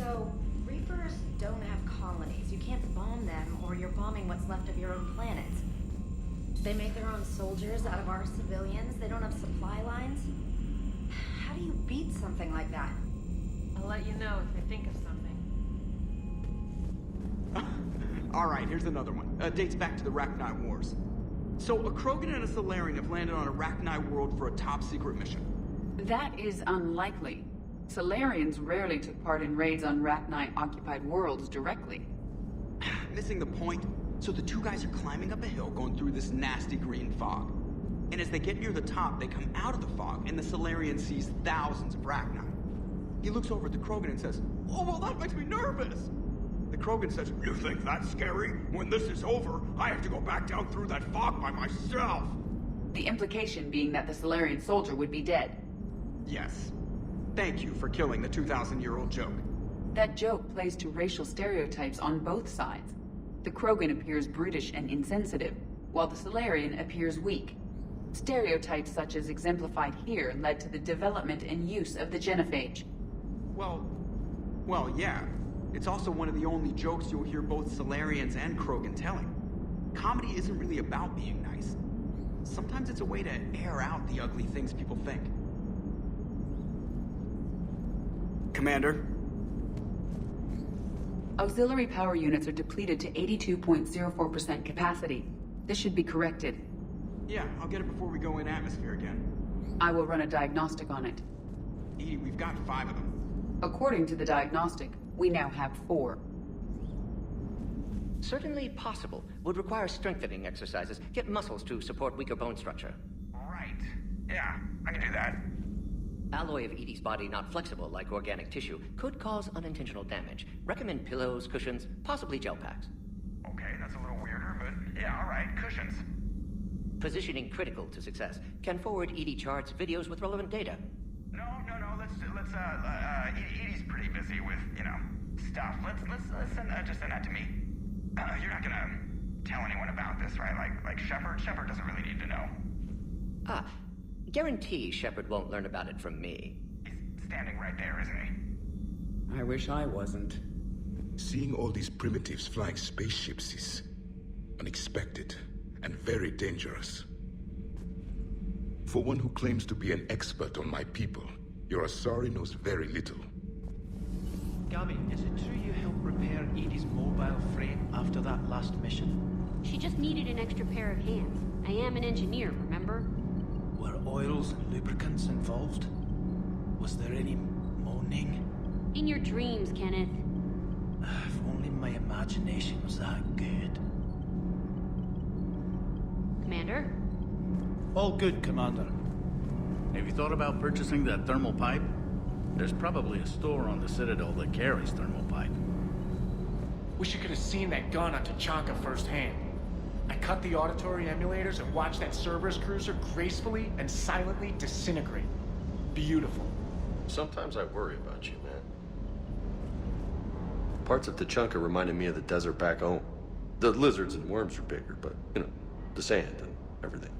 So, Reapers don't have colonies. You can't bomb them, or you're bombing what's left of your own planet. They make their own soldiers out of our civilians. They don't have supply lines. How do you beat something like that? I'll let you know if I think of something. Alright, here's another one. Dates back to the Rachni Wars. So, a Krogan and a Solarian have landed on a Rachni world for a top-secret mission. That is unlikely. Solarians rarely took part in raids on Rachni-occupied worlds directly. Missing the point. So the two guys are climbing up a hill going through this nasty green fog. And as they get near the top, they come out of the fog, and the Solarian sees thousands of Rachni. He looks over at the Krogan and says, "Oh, well, that makes me nervous!" The Krogan says, "You think that's scary? When this is over, I have to go back down through that fog by myself!" The implication being that the Solarian soldier would be dead. Yes. Thank you for killing the 2,000-year-old joke. That joke plays to racial stereotypes on both sides. The Krogan appears brutish and insensitive, while the Solarian appears weak. Stereotypes such as exemplified here led to the development and use of the genophage. Well, yeah. It's also one of the only jokes you'll hear both Solarians and Krogan telling. Comedy isn't really about being nice. Sometimes it's a way to air out the ugly things people think. Commander? Auxiliary power units are depleted to 82.04% capacity. This should be corrected. Yeah, I'll get it before we go in atmosphere again. I will run a diagnostic on it. Edie, we've got 5 of them. According to the diagnostic, we now have 4. Certainly possible. Would require strengthening exercises. Get muscles to support weaker bone structure. Right. Yeah, I can do that. Alloy of Edie's body not flexible like organic tissue could cause unintentional damage. Recommend pillows, cushions, possibly gel packs. Okay, that's a little weirder, but yeah, alright, cushions. Positioning critical to success. Can forward Edie charts, videos with relevant data. No, Edie's pretty busy with, stuff. Let's send that to me. You're not gonna tell anyone about this, right? Like Shepard? Shepard doesn't really need to know. Guarantee Shepard won't learn about it from me. He's standing right there, isn't he? I wish I wasn't. Seeing all these primitives flying spaceships is unexpected and very dangerous. For one who claims to be an expert on my people, your Asari knows very little. Gabby, is it true you helped repair Edie's mobile frame after that last mission? She just needed an extra pair of hands. I am an engineer, remember? Were oils and lubricants involved? Was there any moaning? In your dreams, Kenneth. If only my imagination was that good. Commander? All good, Commander. Have you thought about purchasing that thermal pipe? There's probably a store on the Citadel that carries thermal pipe. Wish you could have seen that gun on Tachanka firsthand. I cut the auditory emulators and watched that Cerberus cruiser gracefully and silently disintegrate. Beautiful. Sometimes I worry about you, man. Parts of Tachanka reminded me of the desert back home. The lizards and worms are bigger, but, the sand and everything.